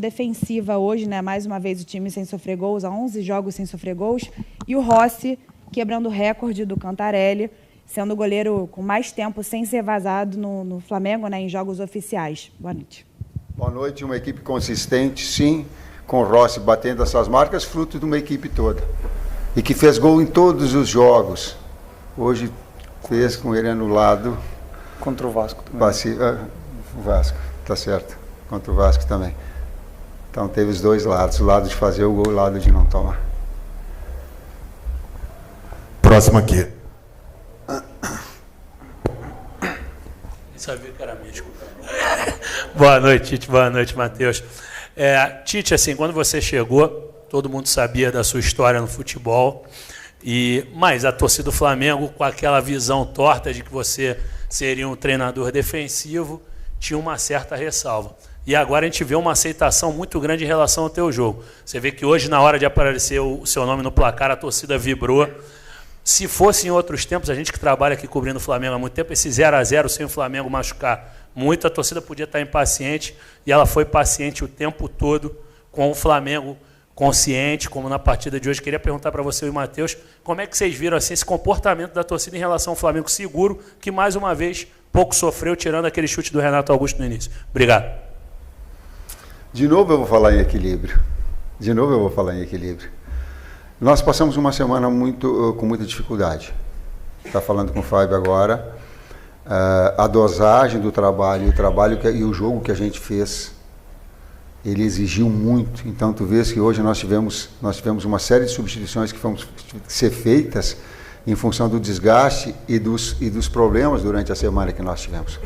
defensiva hoje, né? Mais uma vez o time sem sofrer gols, há 11 jogos sem sofrer gols. E o Rossi quebrando o recorde do Cantarelli, sendo o goleiro com mais tempo sem ser vazado no Flamengo, né? Em jogos oficiais. Boa noite. Boa noite. Uma equipe consistente, sim, com o Rossi batendo essas marcas, fruto de uma equipe toda. E que fez gol em todos os jogos. Hoje fez com ele anulado. Contra o Vasco também. O Vasco, tá certo. Contra o Vasco também. Então teve os dois lados, o lado de fazer o gol e o lado de não tomar. Próximo aqui. Sabia que era mesmo. Boa noite, Tite. Boa noite, Matheus. Tite, assim, quando você chegou, todo mundo sabia da sua história no futebol, mas a torcida do Flamengo, com aquela visão torta de que você seria um treinador defensivo, tinha uma certa ressalva. E agora a gente vê uma aceitação muito grande em relação ao teu jogo. Você vê que hoje, na hora de aparecer o seu nome no placar, a torcida vibrou. Se fosse em outros tempos, a gente que trabalha aqui cobrindo o Flamengo há muito tempo, esse 0-0 sem o Flamengo machucar muito, a torcida podia estar impaciente, e ela foi paciente o tempo todo com o Flamengo consciente, como na partida de hoje. Queria perguntar para você e o Matheus, como é que vocês viram assim, esse comportamento da torcida em relação ao Flamengo seguro, que mais uma vez pouco sofreu, tirando aquele chute do Renato Augusto no início. Obrigado. De novo eu vou falar em equilíbrio. Nós passamos uma semana com muita dificuldade. Está falando com o Fábio agora. A dosagem do trabalho, e o jogo que a gente fez, ele exigiu muito. Então tu vês que hoje nós tivemos uma série de substituições que foram ser feitas em função do desgaste e dos problemas durante a semana que nós tivemos.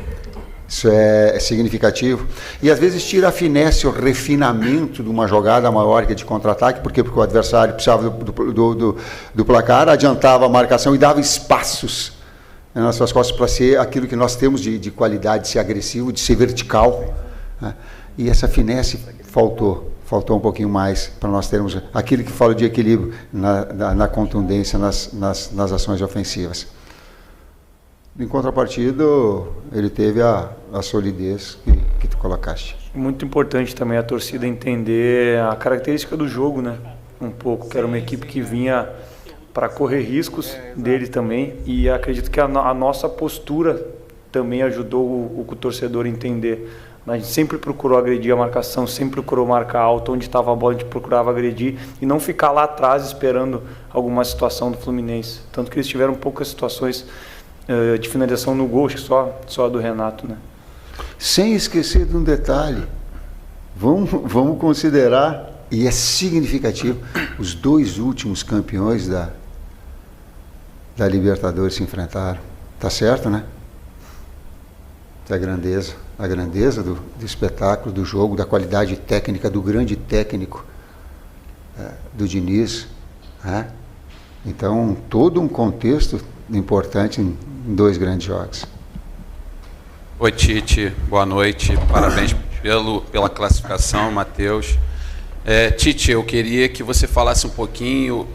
Isso é significativo. E às vezes tira a finesse, o refinamento de uma jogada maior que de contra-ataque, porque o adversário precisava do placar, adiantava a marcação e dava espaços nas suas costas para ser aquilo que nós temos de qualidade, de ser agressivo, de ser vertical, né? E essa finesse faltou um pouquinho mais para nós termos aquilo que fala de equilíbrio na contundência, nas ações ofensivas. Em contrapartida, ele teve a solidez que tu colocaste. Muito importante também a torcida entender a característica do jogo, né? Um pouco, que era uma equipe que vinha para correr riscos dele também, e acredito que a nossa postura também ajudou o torcedor a entender. A gente sempre procurou agredir a marcação, sempre procurou marcar alto, onde estava a bola a gente procurava agredir e não ficar lá atrás esperando alguma situação do Fluminense. Tanto que eles tiveram poucas situações de finalização no gol, acho que só a do Renato, né? Sem esquecer de um detalhe, vamos considerar, e é significativo, os dois últimos campeões da Libertadores se enfrentaram. Tá certo, né? A grandeza do espetáculo, do jogo, da qualidade técnica, do grande técnico do Diniz, né? Então, todo um contexto importante em dois grandes jogos. Oi, Tite, boa noite, parabéns pela classificação, Matheus. Tite, eu queria que você falasse um pouquinho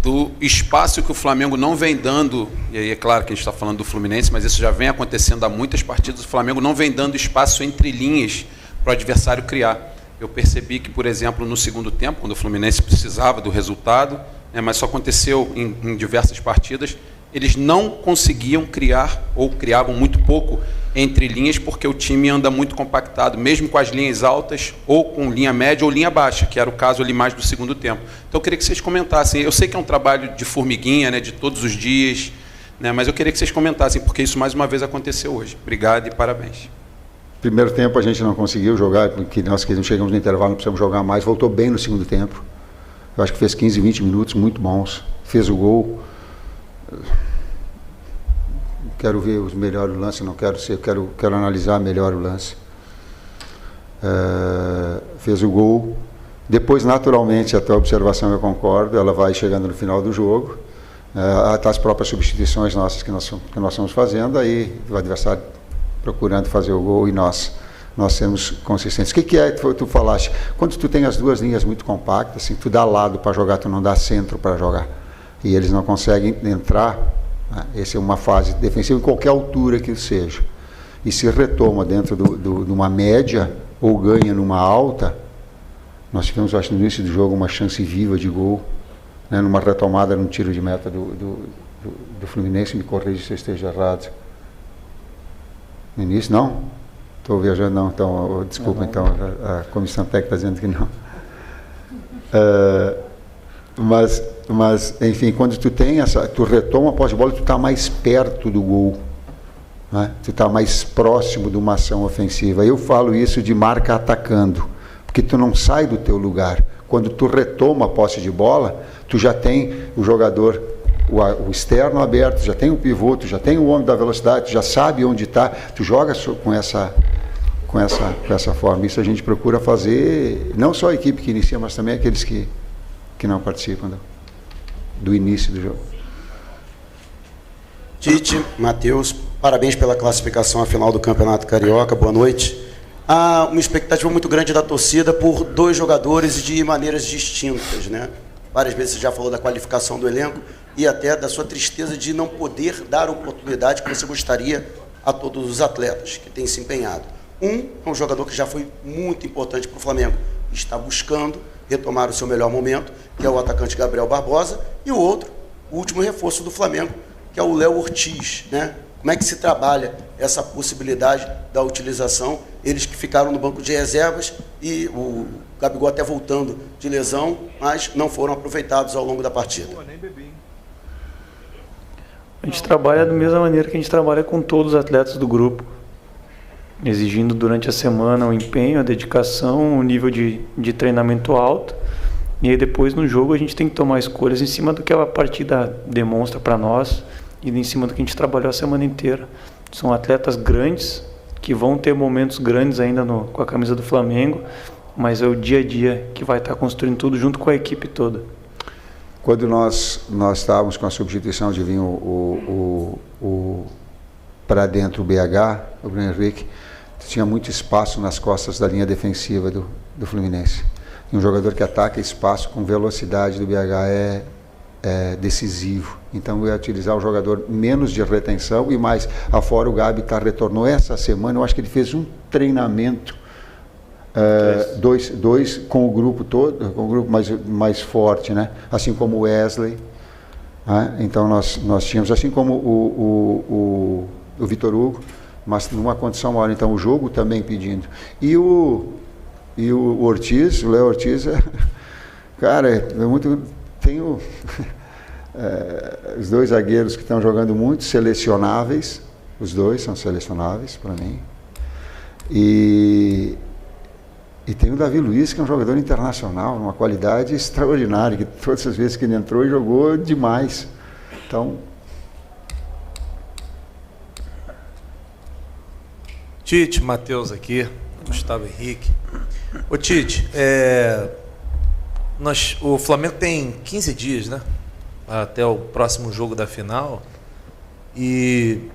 do espaço que o Flamengo não vem dando, e aí é claro que a gente está falando do Fluminense, mas isso já vem acontecendo há muitas partidas, o Flamengo não vem dando espaço entre linhas para o adversário criar. Eu percebi que, por exemplo, no segundo tempo, quando o Fluminense precisava do resultado, né, mas isso aconteceu em diversas partidas, eles não conseguiam criar, ou criavam muito pouco entre linhas, porque o time anda muito compactado, mesmo com as linhas altas, ou com linha média ou linha baixa, que era o caso ali mais do segundo tempo. Então eu queria que vocês comentassem, eu sei que é um trabalho de formiguinha, né, de todos os dias, né, mas eu queria que vocês comentassem, porque isso mais uma vez aconteceu hoje. Obrigado e parabéns. Primeiro tempo a gente não conseguiu jogar, porque nós que não chegamos no intervalo, não precisamos jogar mais, voltou bem no segundo tempo. Eu acho que fez 15, 20 minutos muito bons, fez o gol. Quero ver os melhores lances, quero analisar melhor o lance. Fez o gol. Depois, naturalmente, a tua observação eu concordo, ela vai chegando no final do jogo. As próprias substituições nossas que nós estamos fazendo, aí o adversário procurando fazer o gol e nós sermos consistentes. O que é que tu falaste? Quando tu tem as duas linhas muito compactas, assim, tu dá lado para jogar, tu não dá centro para jogar. E eles não conseguem entrar. Essa é uma fase defensiva em qualquer altura que seja. E se retoma dentro de uma média ou ganha numa alta, Nós tivemos, acho, no início do jogo, uma chance viva de gol, né, numa retomada, num tiro de meta do Fluminense. Me corrija se eu esteja errado. No início, não? Estou viajando, não. Então, desculpa, então, a comissão técnica está dizendo que não. Mas, enfim, quando tu retoma a posse de bola, tu está mais perto do gol, né? Tu está mais próximo de uma ação ofensiva. Eu falo isso de marca atacando, porque tu não sai do teu lugar. Quando tu retoma a posse de bola, tu já tem o jogador, o externo aberto, já tem o pivô, tu já tem o homem da velocidade, tu já sabe onde está, tu joga com essa forma. Isso a gente procura fazer, não só a equipe que inicia, mas também aqueles que não participam do início do jogo. Tite, Matheus, parabéns pela classificação à final do Campeonato Carioca, boa noite. Há uma expectativa muito grande da torcida por dois jogadores de maneiras distintas, né? Várias vezes você já falou da qualificação do elenco e até da sua tristeza de não poder dar a oportunidade que você gostaria a todos os atletas que têm se empenhado. Um é um jogador que já foi muito importante para o Flamengo, está buscando retomar o seu melhor momento, que é o atacante Gabriel Barbosa, e o outro, o último reforço do Flamengo, que é o Léo Ortiz, né? Como é que se trabalha essa possibilidade da utilização? Eles que ficaram no banco de reservas e o Gabigol até voltando de lesão, mas não foram aproveitados ao longo da partida. A gente trabalha da mesma maneira que a gente trabalha com todos os atletas do grupo, exigindo durante a semana o empenho, a dedicação, o nível de treinamento alto. E aí depois no jogo a gente tem que tomar escolhas em cima do que a partida demonstra para nós e em cima do que a gente trabalhou a semana inteira. São atletas grandes, que vão ter momentos grandes ainda com a camisa do Flamengo, mas é o dia a dia que vai estar construindo tudo junto com a equipe toda. Quando nós estávamos com a substituição de vir para dentro o BH, o Bruno Henrique, tinha muito espaço nas costas da linha defensiva do Fluminense. E um jogador que ataca espaço com velocidade do BH é decisivo. Então, eu ia utilizar um jogador menos de retenção e mais. Afora o Gabi retornou essa semana, eu acho que ele fez um treinamento, dois com o grupo todo, com o grupo mais forte, né? Assim como o Wesley. Né? Então, nós tínhamos, assim como o Vitor Hugo, mas numa condição maior. Então, o jogo também pedindo. E o Ortiz, o Léo Ortiz, cara, é muito... Tenho os dois zagueiros que estão jogando muito, selecionáveis, os dois são selecionáveis para mim. E tem o Davi Luiz, que é um jogador internacional, uma qualidade extraordinária, que todas as vezes que ele entrou, jogou demais. Então... Tite, Matheus aqui, Gustavo Henrique. Ô Tite, o Flamengo tem 15 dias, né? Até o próximo jogo da final. E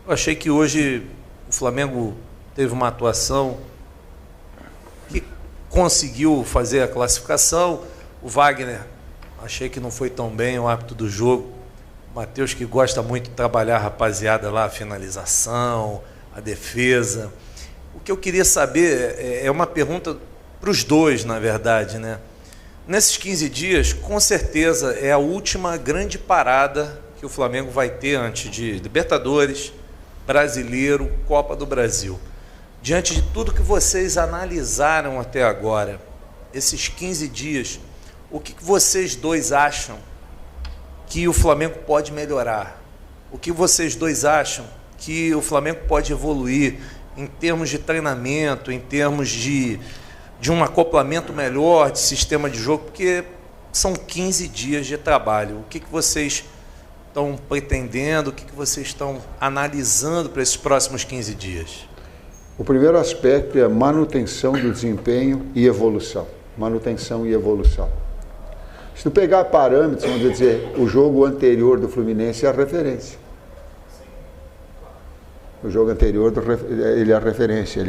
eu achei que hoje o Flamengo teve uma atuação que conseguiu fazer a classificação. O Wagner, achei que não foi tão bem o hábito do jogo. O Matheus, que gosta muito de trabalhar a rapaziada lá, a finalização, a defesa. O que eu queria saber é uma pergunta para os dois, na verdade, né? Nesses 15 dias, com certeza, é a última grande parada que o Flamengo vai ter antes de Libertadores, Brasileiro, Copa do Brasil. Diante de tudo que vocês analisaram até agora, esses 15 dias, o que vocês dois acham que o Flamengo pode melhorar? O que vocês dois acham que o Flamengo pode evoluir em termos de treinamento, em termos de um acoplamento melhor, de sistema de jogo, porque são 15 dias de trabalho. O que vocês estão pretendendo, o que vocês estão analisando para esses próximos 15 dias? O primeiro aspecto é manutenção do desempenho e evolução. Manutenção e evolução. Se tu pegar parâmetros, vamos dizer, o jogo anterior do Fluminense é a referência. O jogo anterior, ele é a referência,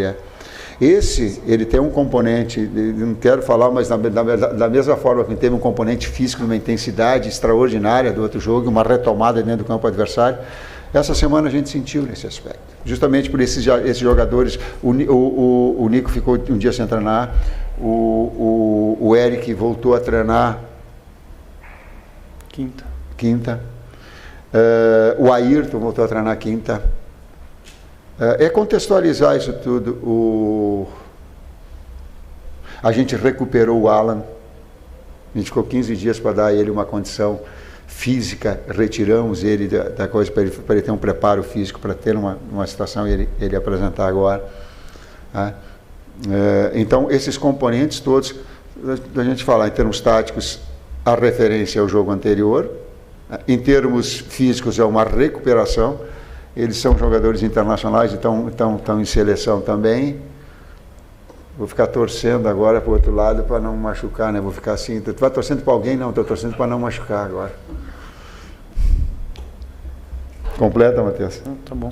ele tem um componente, não quero falar, mas da mesma forma que teve um componente físico, uma intensidade extraordinária do outro jogo, uma retomada dentro do campo adversário, essa semana a gente sentiu nesse aspecto. Justamente por esses jogadores, o Nico ficou um dia sem treinar, o O Eric voltou a treinar quinta. O Ayrton voltou a treinar quinta. É contextualizar isso tudo. A gente recuperou o Alan. A gente ficou 15 dias para dar a ele uma condição física, retiramos ele da coisa para ele ter um preparo físico para ter uma situação e ele apresentar agora. Tá? Então, esses componentes todos, da gente falar em termos táticos, a referência ao jogo anterior, em termos físicos é uma recuperação, eles são jogadores internacionais e estão em seleção também. Vou ficar torcendo agora para o outro lado para não machucar, né? Vou ficar assim, tu vai torcendo para alguém? Não, estou torcendo para não machucar agora. Completa, Matheus? Tá bom.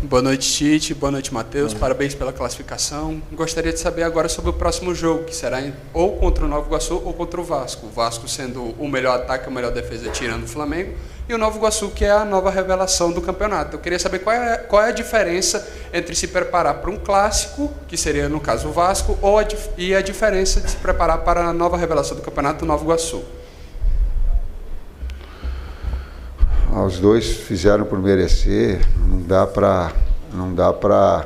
Boa noite, Tite. Boa noite, Matheus. Parabéns pela classificação. Gostaria de saber agora sobre o próximo jogo, que será ou contra o Nova Iguaçu ou contra o Vasco. O Vasco sendo o melhor ataque, a melhor defesa, tirando o Flamengo. E o Nova Iguaçu, que é a nova revelação do campeonato. Eu queria saber qual é a diferença entre se preparar para um clássico, que seria, no caso, o Vasco, e a diferença de se preparar para a nova revelação do campeonato, o Nova Iguaçu. Os dois fizeram por merecer, não dá para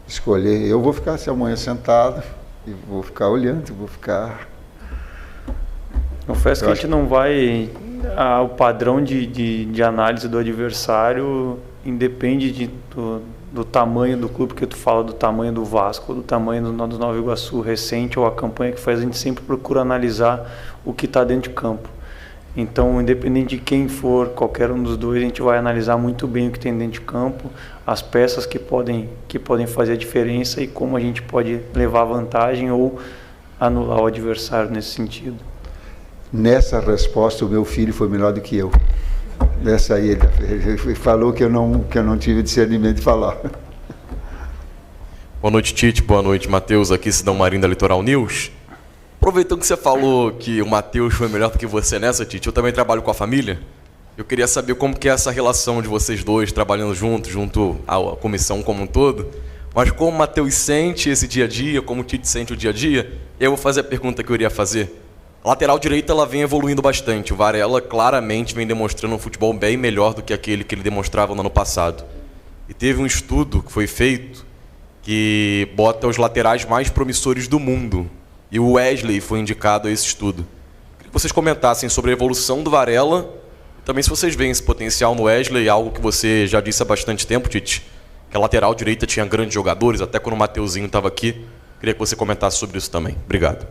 escolher. Eu vou ficar amanhã sentado e vou ficar olhando, vou ficar... Confesso que a gente não vai... O padrão de análise do adversário independe do tamanho do clube, porque tu fala do tamanho do Vasco, do tamanho do Nova Iguaçu recente, ou a campanha que faz, a gente sempre procura analisar o que está dentro de campo. Então, independente de quem for, qualquer um dos dois, a gente vai analisar muito bem o que tem dentro de campo, as peças que podem fazer a diferença e como a gente pode levar vantagem ou anular o adversário nesse sentido. Nessa resposta, o meu filho foi melhor do que eu. Nessa aí, ele falou que eu não tive discernimento de falar. Boa noite, Tite. Boa noite, Matheus. Aqui, Cidão Marinho da Litoral News. Aproveitando que você falou que o Matheus foi melhor do que você nessa, Tite, eu também trabalho com a família. Eu queria saber como que é essa relação de vocês dois trabalhando junto à comissão como um todo. Mas como o Matheus sente esse dia a dia, como o Tite sente o dia a dia, eu vou fazer a pergunta que eu iria fazer. A lateral direita ela vem evoluindo bastante. O Varela claramente vem demonstrando um futebol bem melhor do que aquele que ele demonstrava no ano passado. E teve um estudo que foi feito que bota os laterais mais promissores do mundo. E o Wesley foi indicado a esse estudo. Queria que vocês comentassem sobre a evolução do Varela e também se vocês veem esse potencial no Wesley, algo que você já disse há bastante tempo, Tite, que a lateral direita tinha grandes jogadores, até quando o Mateuzinho estava aqui. Queria que você comentasse sobre isso também. Obrigado.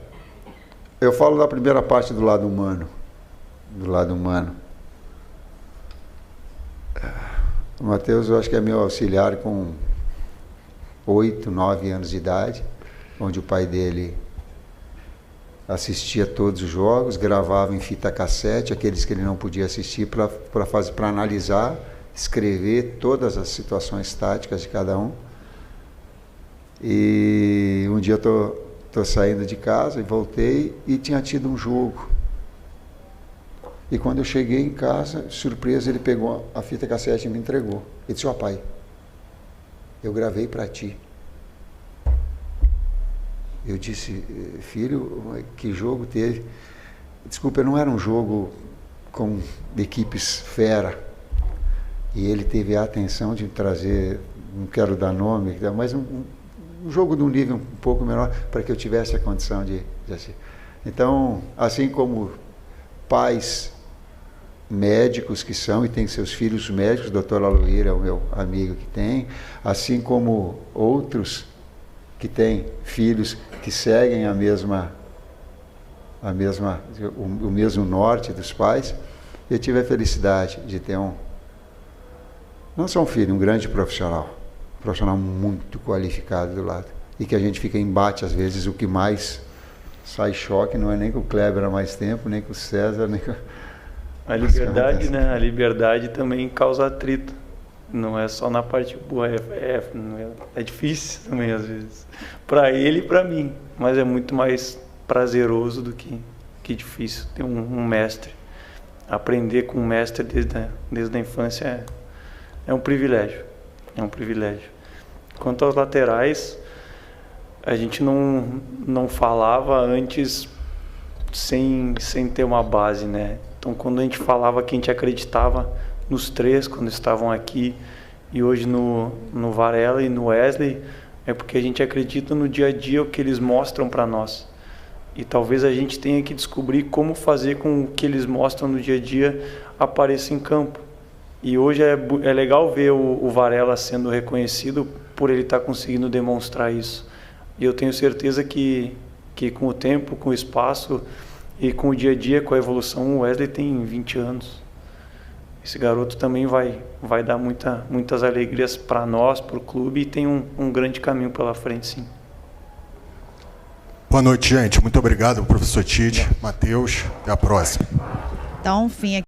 Eu falo da primeira parte do lado humano. O Matheus, eu acho que é meu auxiliar com 8, 9 anos de idade, onde o pai dele assistia todos os jogos, gravava em fita cassete, aqueles que ele não podia assistir, para analisar, escrever todas as situações táticas de cada um. E um dia eu estou saindo de casa e voltei e tinha tido um jogo. E quando eu cheguei em casa, surpresa, ele pegou a fita cassete e me entregou. Ele disse: ó, pai, eu gravei para ti. Eu disse: filho, que jogo teve? Desculpa, não era um jogo com equipes fera. E ele teve a atenção de trazer, não quero dar nome, mas um jogo de um nível um pouco menor, para que eu tivesse a condição de assistir. Então, assim como pais médicos que são e têm seus filhos médicos, o doutor Aloir é o meu amigo que tem, assim como outros que têm filhos que seguem o mesmo norte dos pais, eu tive a felicidade de ter não só um filho, um grande profissional muito qualificado do lado, e que a gente fica em embate às vezes. O que mais sai choque não é nem com o Kleber há mais tempo, nem com o César, nem com... A liberdade, né? A liberdade também causa atrito. Não é só na parte boa, é difícil também às vezes. Para ele e para mim, mas é muito mais prazeroso do que difícil ter um mestre. Aprender com um mestre desde a infância é um privilégio. É um privilégio. Quanto aos laterais, a gente não falava antes sem ter uma base, né? Então, quando a gente falava que a gente acreditava nos 3, quando estavam aqui, e hoje no Varela e no Wesley, é porque a gente acredita no dia a dia o que eles mostram para nós. E talvez a gente tenha que descobrir como fazer com o que eles mostram no dia a dia apareça em campo. E hoje é legal ver o Varela sendo reconhecido por ele estar conseguindo demonstrar isso. E eu tenho certeza que com o tempo, com o espaço e com o dia a dia, com a evolução, o Wesley tem 20 anos. Esse garoto também vai dar muitas alegrias para nós, para o clube, e tem um grande caminho pela frente, sim. Boa noite, gente. Muito obrigado, professor Tite, Matheus. Até a próxima. Então, fim aqui.